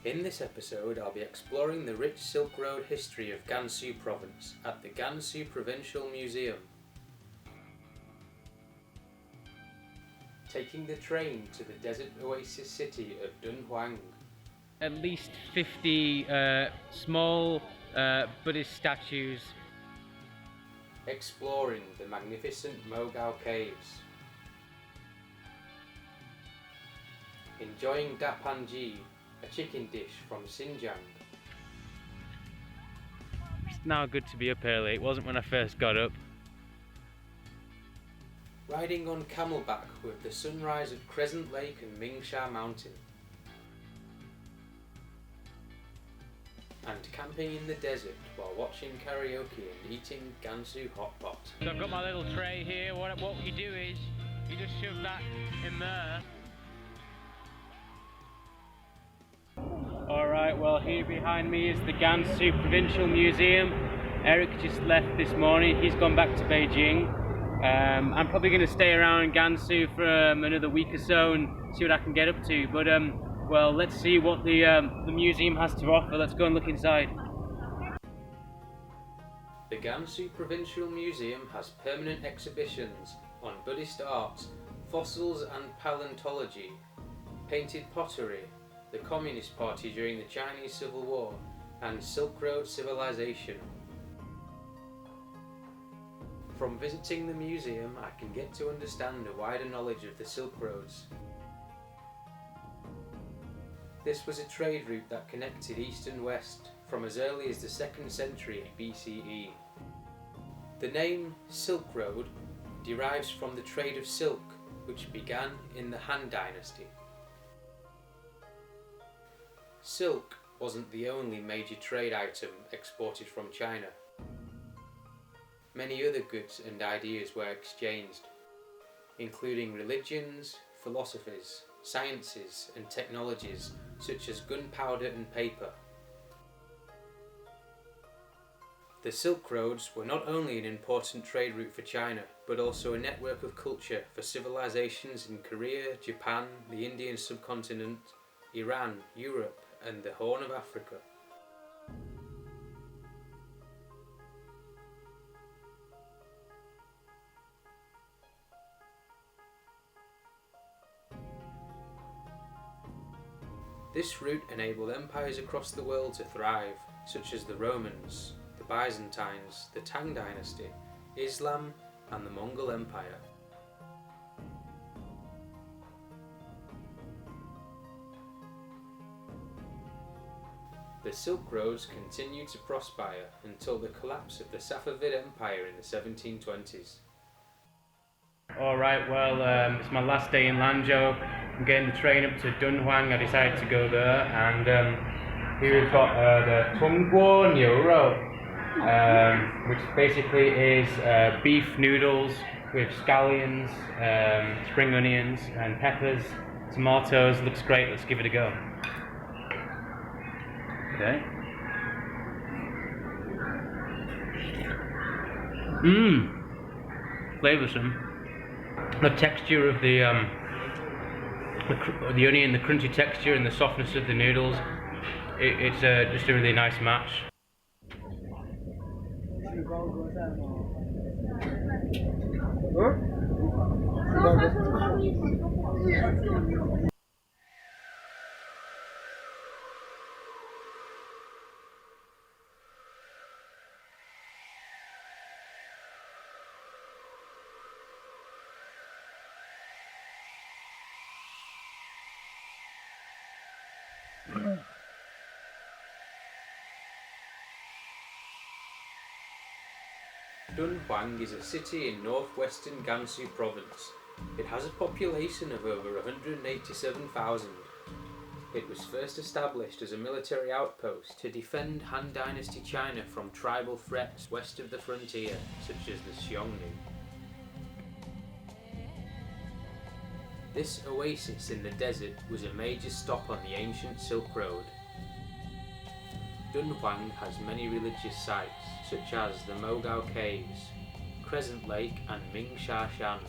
In this episode, I'll be exploring the rich Silk Road history of Gansu Province at the Gansu Provincial Museum. Taking the train to the desert oasis city of Dunhuang. At least 50 small Buddhist statues. Exploring the magnificent Mogao Caves. Enjoying Dapanji, a chicken dish from Xinjiang. It's now good to be up early. It wasn't when I first got up. Riding on camelback with the sunrise at Crescent Lake and Mingsha Mountain. And camping in the desert while watching karaoke and eating Gansu hot pot. So I've got my little tray here. What you do is you just shove that in there. Alright, well here behind me is the Gansu Provincial Museum. Eric just left this morning. He's gone back to Beijing. I'm probably going to stay around Gansu for another week or so and see what I can get up to. But well, let's see what the museum has to offer. Let's go and look inside. The Gansu Provincial Museum has permanent exhibitions on Buddhist art, fossils and paleontology, painted pottery, the Communist Party during the Chinese Civil War, and Silk Road civilization. From visiting the museum, I can get to understand a wider knowledge of the Silk Roads. This was a trade route that connected east and west from as early as the 2nd century BCE. The name Silk Road derives from the trade of silk, which began in the Han Dynasty. Silk wasn't the only major trade item exported from China. Many other goods and ideas were exchanged, including religions, philosophies, sciences and technologies such as gunpowder and paper. The Silk Roads were not only an important trade route for China, but also a network of culture for civilizations in Korea, Japan, the Indian subcontinent, Iran, Europe and the Horn of Africa. This route enabled empires across the world to thrive, such as the Romans, the Byzantines, the Tang Dynasty, Islam and the Mongol Empire. The Silk Roads continued to prosper until the collapse of the Safavid Empire in the 1720s. Alright, well it's my last day in Lanzhou. I'm getting the train up to Dunhuang. I decided to go there, and here we've got the Tongguo Niu Rou, which basically is beef noodles with scallions, spring onions and peppers, tomatoes. Looks great, let's give it a go. Okay. Flavoursome. The texture of the onion, the crunchy texture and the softness of the noodles, it's just a really nice match. Dunhuang is a city in northwestern Gansu Province. It has a population of over 187,000. It was first established as a military outpost to defend Han Dynasty China from tribal threats west of the frontier, such as the Xiongnu. This oasis in the desert was a major stop on the ancient Silk Road. Dunhuang has many religious sites, such as the Mogao Caves, Crescent Lake and Mingsha Mountain.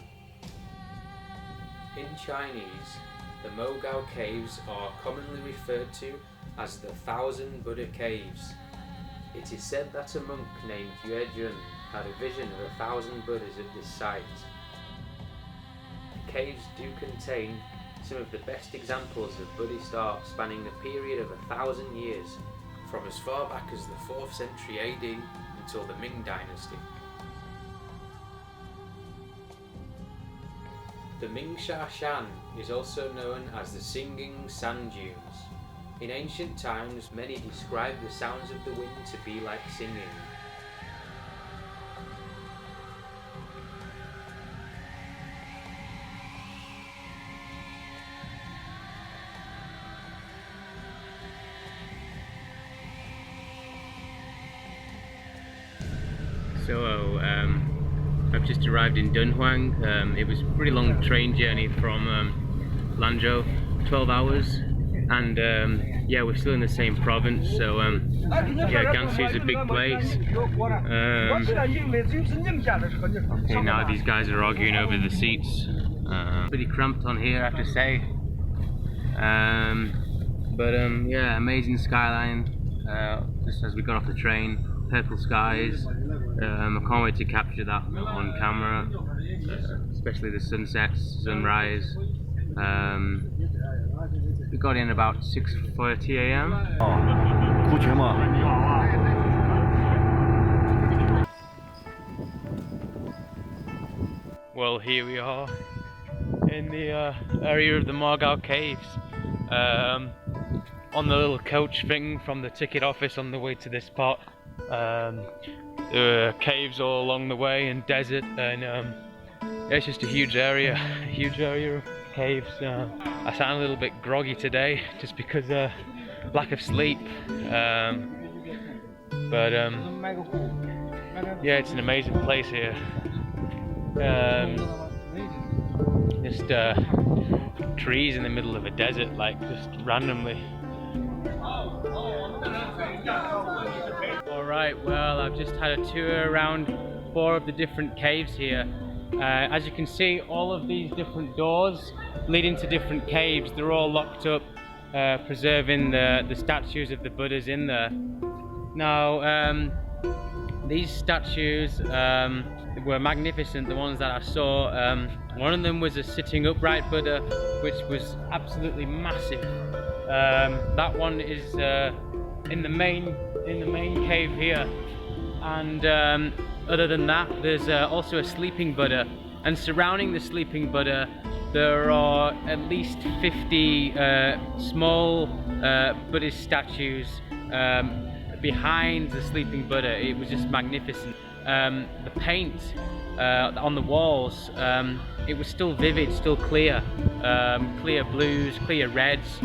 In Chinese, the Mogao Caves are commonly referred to as the Thousand Buddha Caves. It is said that a monk named Yue Jun had a vision of 1,000 Buddhas at this site. The caves do contain some of the best examples of Buddhist art spanning a period of 1,000 years, from as far back as the 4th century AD until the Ming Dynasty. The Mingsha Shan is also known as the Singing Sand Dunes. In ancient times, many describe the sounds of the wind to be like singing. So I've just arrived in Dunhuang. It was a pretty long train journey from Lanzhou, 12 hours, and yeah, we're still in the same province. So yeah, Gansu is a big place. Okay, now these guys are arguing over the seats. Pretty cramped on here, I have to say. But yeah, amazing skyline. Just as we got off the train, purple skies. I can't wait to capture that on camera, especially the sunsets, sunrise. We got in about 6:30 AM. Well, here we are in the area of the Mogao Caves. On the little coach thing from the ticket office on the way to this spot. There are caves all along the way and desert, and it's just a huge area of caves. I sound a little bit groggy today just because lack of sleep, but yeah, it's an amazing place here. Just trees in the middle of a desert, like just randomly. Alright, well, I've just had a tour around 4 of the different caves here. As you can see, all of these different doors leading to different caves, they're all locked up, preserving the statues of the Buddhas in there. Now, these statues were magnificent, the ones that I saw. One of them was a sitting upright Buddha, which was absolutely massive. That one is in the main cave here, and other than that, there's also a sleeping Buddha, and surrounding the sleeping Buddha there are at least 50 small Buddhist statues behind the sleeping Buddha. It was just magnificent. The paint on the walls, it was still vivid, still clear, clear blues, clear reds.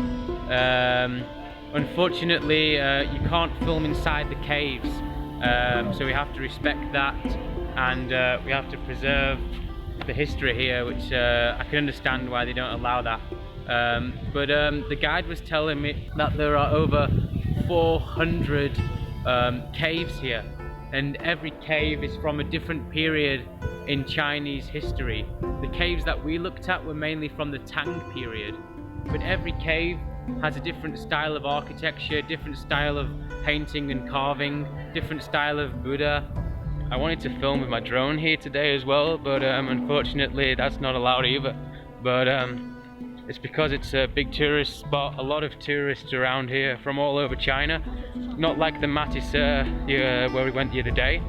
Unfortunately, you can't film inside the caves, so we have to respect that, and we have to preserve the history here, which I can understand why they don't allow that. But the guide was telling me that there are over 400 caves here, and every cave is from a different period in Chinese history. The caves that we looked at were mainly from the Tang period, but every cave has a different style of architecture, different style of painting and carving, different style of Buddha. I wanted to film with my drone here today as well, but unfortunately that's not allowed either. But it's because it's a big tourist spot, a lot of tourists around here from all over China, not like the Matisse where we went the other day.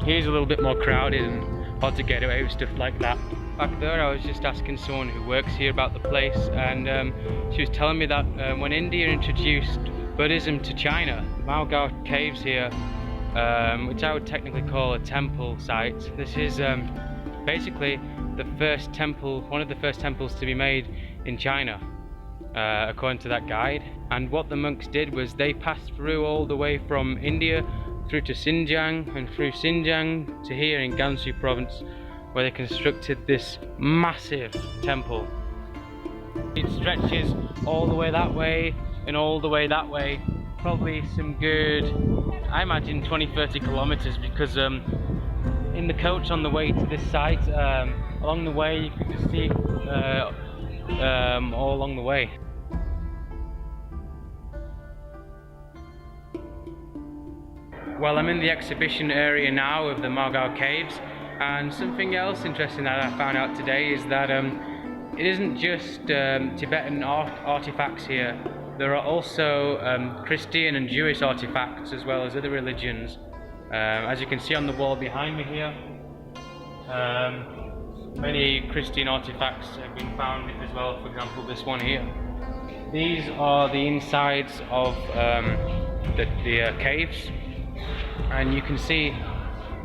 Here's a little bit more crowded and hard to get away with stuff like that. Back there I was just asking someone who works here about the place, and she was telling me that when India introduced Buddhism to China, Mogao Caves here, which I would technically call a temple site, this is basically the first temple, one of the first temples to be made in China, according to that guide. And what the monks did was they passed through all the way from India through to Xinjiang, and through Xinjiang to here in Gansu province, where they constructed this massive temple. It stretches all the way that way and all the way that way, probably some good, I imagine 20-30 kilometers, because in the coach on the way to this site, along the way you can just see all along the way. Well, I'm in the exhibition area now of the Mogao Caves, and something else interesting that I found out today is that it isn't just Tibetan artifacts here. There are also Christian and Jewish artifacts as well as other religions. As you can see on the wall behind me here, many Christian artifacts have been found as well. For example, this one here. These are the insides of the caves, and you can see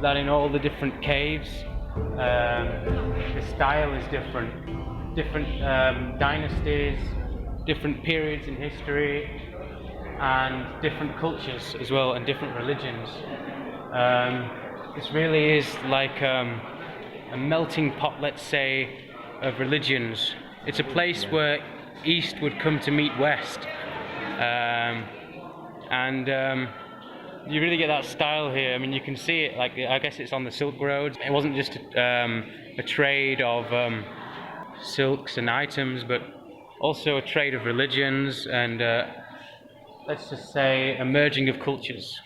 that in all the different caves, the style is different. Different dynasties, different periods in history, and different cultures as well, and different religions. This really is like a melting pot, let's say, of religions. It's a place where East would come to meet West, and you really get that style here. I mean, you can see it, like, I guess it's on the Silk Road. It wasn't just a trade of silks and items, but also a trade of religions and let's just say a merging of cultures.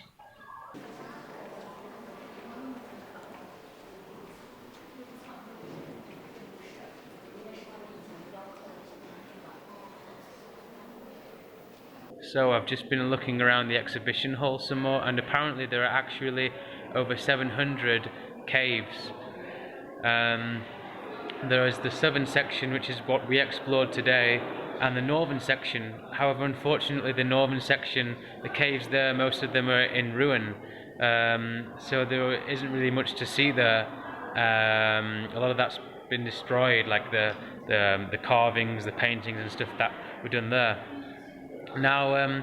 So I've just been looking around the exhibition hall some more, and apparently there are actually over 700 caves. There is the southern section, which is what we explored today, and the northern section. However, unfortunately, the northern section, the caves there, most of them are in ruin, so there isn't really much to see there. A lot of that's been destroyed, like the carvings, the paintings and stuff that were done there. Now,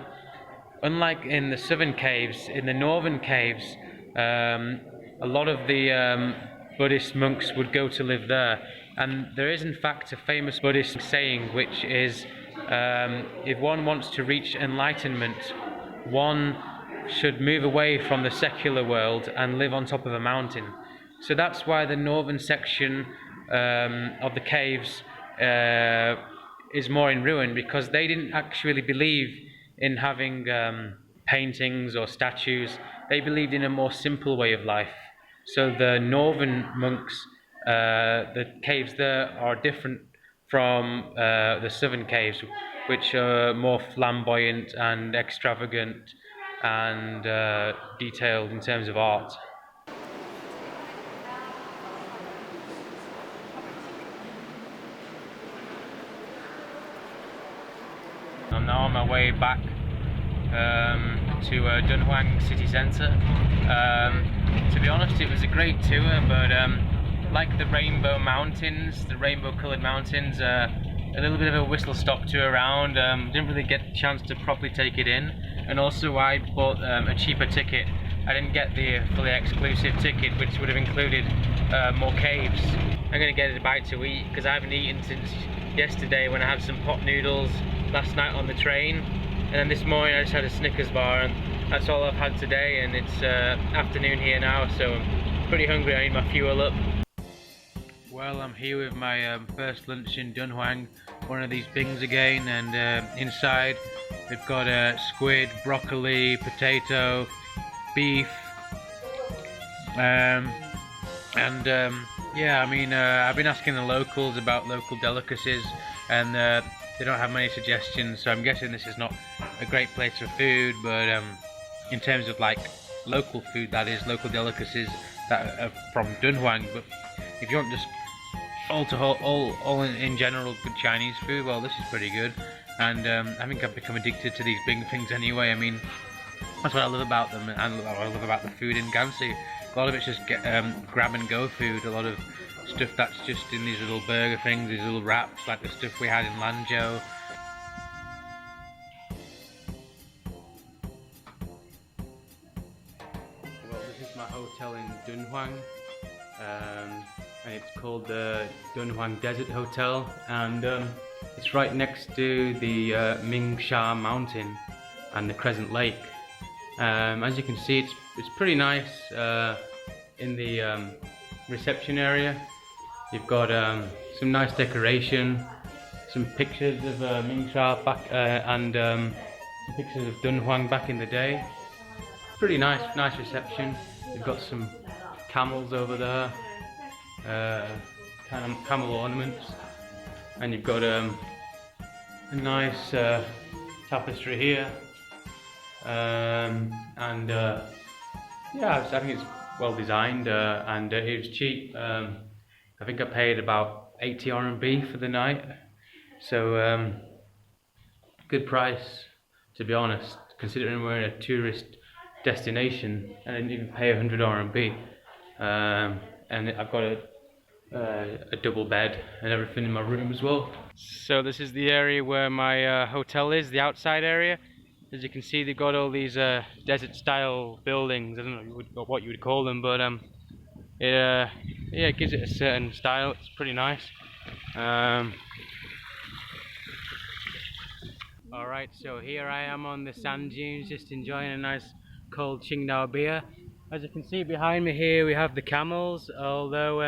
unlike in the southern caves, in the northern caves, a lot of the Buddhist monks would go to live there. And there is in fact a famous Buddhist saying, which is, if one wants to reach enlightenment, one should move away from the secular world and live on top of a mountain. So that's why the northern section of the caves is more in ruin, because they didn't actually believe in having paintings or statues. They believed in a more simple way of life. So the northern monks, the caves there are different from the southern caves, which are more flamboyant and extravagant and detailed in terms of art. I'm now on my way back to Dunhuang city centre. To be honest, it was a great tour, but like the Rainbow Mountains, the rainbow-coloured mountains, a little bit of a whistle-stop tour around. Didn't really get a chance to properly take it in, and also I bought a cheaper ticket. I didn't get the fully exclusive ticket, which would have included more caves. I'm going to get a bite to eat, because I haven't eaten since yesterday when I had some pot noodles last night on the train, and then this morning I just had a Snickers bar, and that's all I've had today. And it's afternoon here now, so I'm pretty hungry. I need my fuel up. Well, I'm here with my first lunch in Dunhuang, one of these bings again, and inside they've got squid, broccoli, potato, beef, yeah, I mean, I've been asking the locals about local delicacies, and they don't have many suggestions, so I'm guessing this is not a great place for food, but in terms of like local food, that is, local delicacies that are from Dunhuang. But if you want just all in general good Chinese food, well, this is pretty good. And I think I've become addicted to these big things anyway. I mean, that's what I love about them, and what I love about the food in Gansu. A lot of it's just grab and go food. A lot of stuff that's just in these little burger things, these little wraps, like the stuff we had in Lanzhou. Well, this is my hotel in Dunhuang, and it's called the Dunhuang Desert Hotel, and it's right next to the Mingsha Mountain and the Crescent Lake. As you can see, it's pretty nice in the reception area. You've got some nice decoration, some pictures of Mingsha back, and some pictures of Dunhuang back in the day. pretty nice reception. They've got some camels over there, kind of camel ornaments, and you've got a nice tapestry here, and yeah, I think it's well designed, and it was cheap. I think I paid about 80 RMB for the night, so good price, to be honest, considering we're in a tourist destination. I didn't even pay 100 RMB, and I've got a double bed and everything in my room as well. So this is the area where my hotel is, the outside area. As you can see, they've got all these desert style buildings. I don't know what you would call them, but yeah, it gives it a certain style. It's pretty nice. Alright, so here I am on the sand dunes, just enjoying a nice cold Qingdao beer. As you can see behind me here, we have the camels, although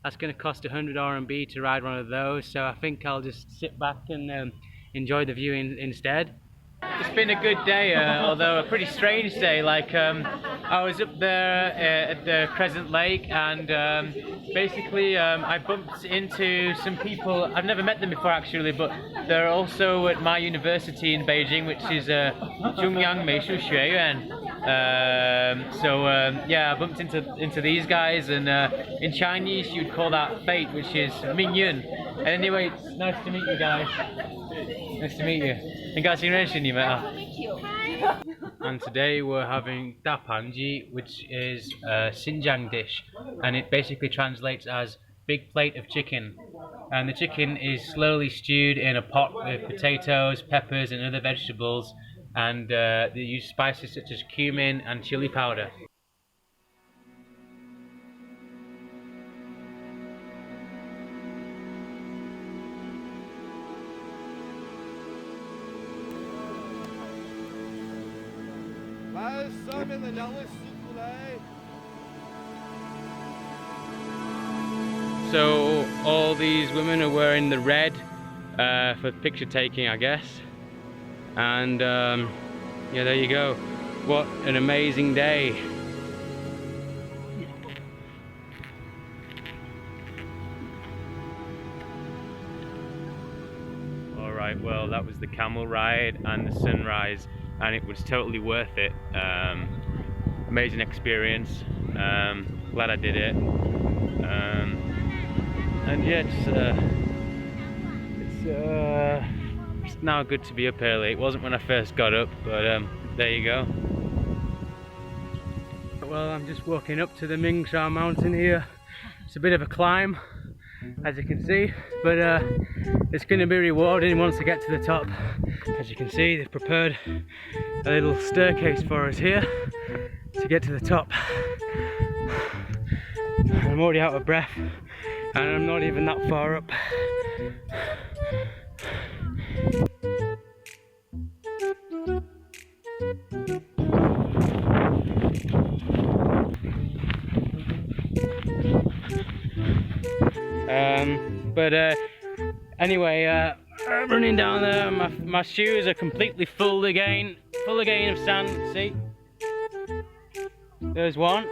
that's going to cost 100 RMB to ride one of those, so I think I'll just sit back and enjoy the view instead. It's been a good day, although a pretty strange day. Like I was up there at the Crescent Lake, and basically I bumped into some people. I've never met them before actually, but they're also at my university in Beijing, which is Dunhuang yeah, I bumped into these guys, and in Chinese you'd call that fate, which is Mingyun. And anyway, it's nice to meet you guys. Nice to meet you. 很高兴认识你们啊. And today we're having Dapanji, which is a Xinjiang dish, and it basically translates as big plate of chicken. And the chicken is slowly stewed in a pot with potatoes, peppers and other vegetables, and they use spices such as cumin and chili powder. So all these women are wearing the red for picture taking, I guess. And yeah, there you go. What an amazing day. Alright, well, that was the camel ride and the sunrise, and it was totally worth it. Amazing experience. Glad I did it. And yeah, it's now good to be up early. It wasn't when I first got up, but there you go. Well, I'm just walking up to the Mingsha Mountain here. It's a bit of a climb, as you can see, but it's going to be rewarding once I get to the top. As you can see, they've prepared a little staircase for us here to get to the top. I'm already out of breath, and I'm not even that far up. Anyway, running down there, my shoes are completely full again of sand. See, there's one.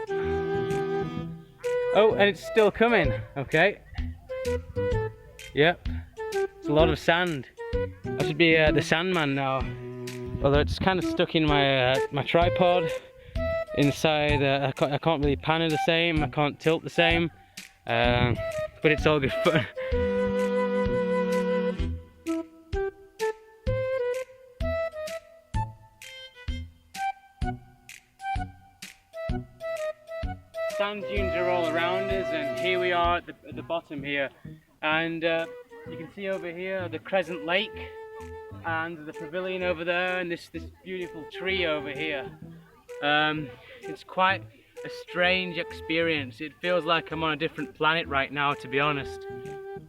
Oh, and it's still coming. Okay. Yep. It's a lot of sand. I should be the Sandman now. Although it's kind of stuck in my my tripod. Inside, I can't really pan it the same. I can't tilt the same. But it's all good fun. Sand dunes are all around us, and here we are at the bottom here, and you can see over here the Crescent Lake and the pavilion over there, and this beautiful tree over here. It's quite a strange experience. It feels like I'm on a different planet right now, to be honest.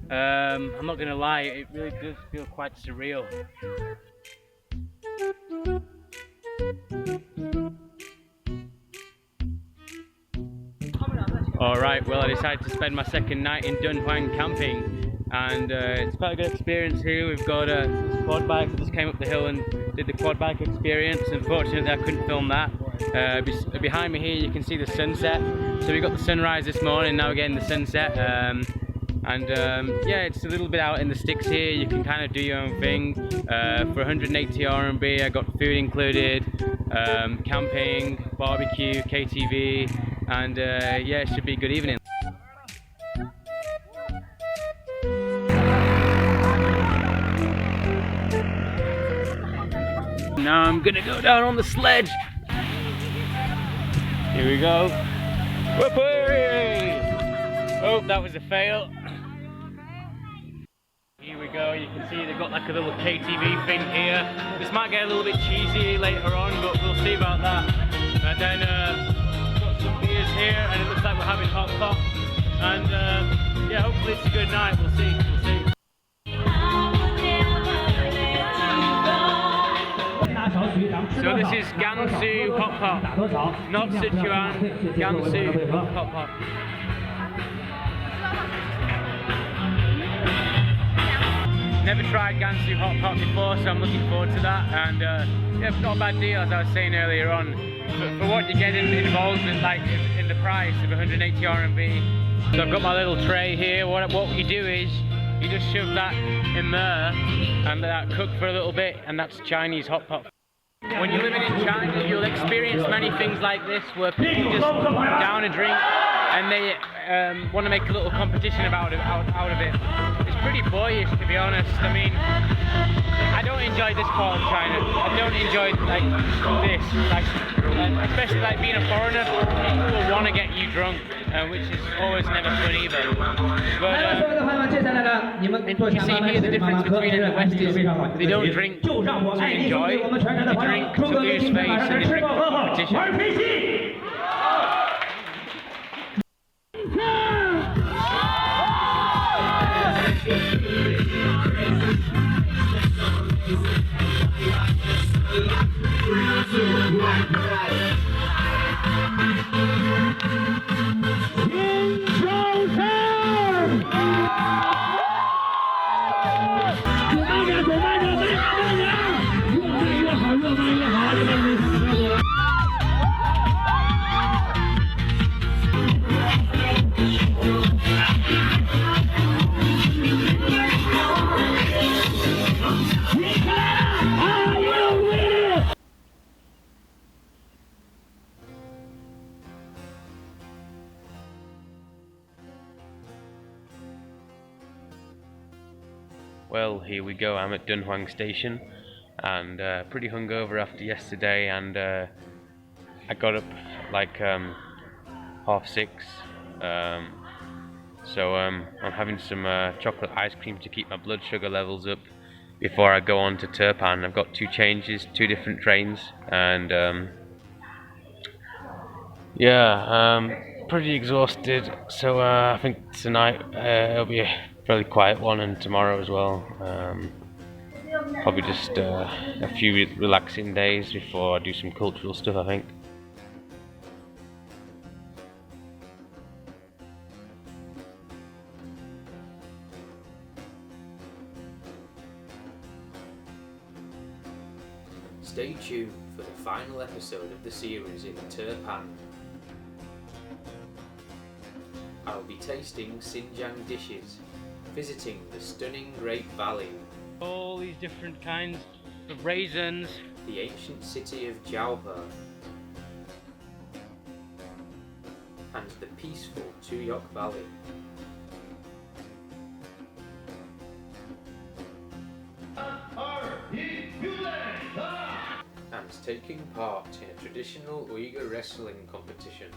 I'm not gonna lie, it really does feel quite surreal. Alright, well, I decided to spend my second night in Dunhuang camping, and it's quite a good experience here. We've got quad bikes. I just came up the hill and did the quad bike experience. Unfortunately, I couldn't film that. Behind me here you can see the sunset. So we got the sunrise this morning, now we're getting the sunset. Yeah, it's a little bit out in the sticks here. You can kind of do your own thing. For 180 RMB, I got food included, camping, barbecue, KTV, and yeah, it should be a good evening. Now I'm gonna go down on the sledge. Here we go. Whoopee! Oh, that was a fail. Here we go. You can see they've got like a little KTV thing here. This might get a little bit cheesy later on, but we'll see about that. And then got some beers here, and it looks like we're having hot pot. And yeah, hopefully it's a good night. We'll see. We'll see. So this is Gansu Hot Pot, not Sichuan, Gansu Hot Pot. Never tried Gansu Hot Pot before, so I'm looking forward to that. And yeah, not a bad deal, as I was saying earlier on. For what you're getting involved with, like in the price of 180 RMB. So I've got my little tray here. What you do is you just shove that in there and let that cook for a little bit, and that's Chinese hot pot. When you're living in China, you'll experience many things like this where people just down a drink and they want to make a little competition out of it. It's pretty boyish, to be honest. I mean, I don't enjoy this part of China. I don't enjoy like this, like especially like being a foreigner. People will want to get you drunk, which is always never fun either. But you see here the difference between in the West is they don't drink to enjoy, they drink to lose face and they drink for competition. Well, here we go. I'm at Dunhuang Station, and pretty hungover after yesterday, and I got up like 6:30, so I'm having some chocolate ice cream to keep my blood sugar levels up before I go on to Turpan. I've got 2 changes, 2 different trains, and yeah, pretty exhausted, so I think tonight it'll be a fairly quiet one, and tomorrow as well. Probably just a few relaxing days before I do some cultural stuff, I think. Stay tuned for the final episode of the series in Turpan. I'll be tasting Xinjiang dishes, visiting the stunning Great Valley, All these different kinds of raisins, the ancient city of Jiaohe, and the peaceful Tuyok Valley. And taking part in a traditional Uyghur wrestling competition.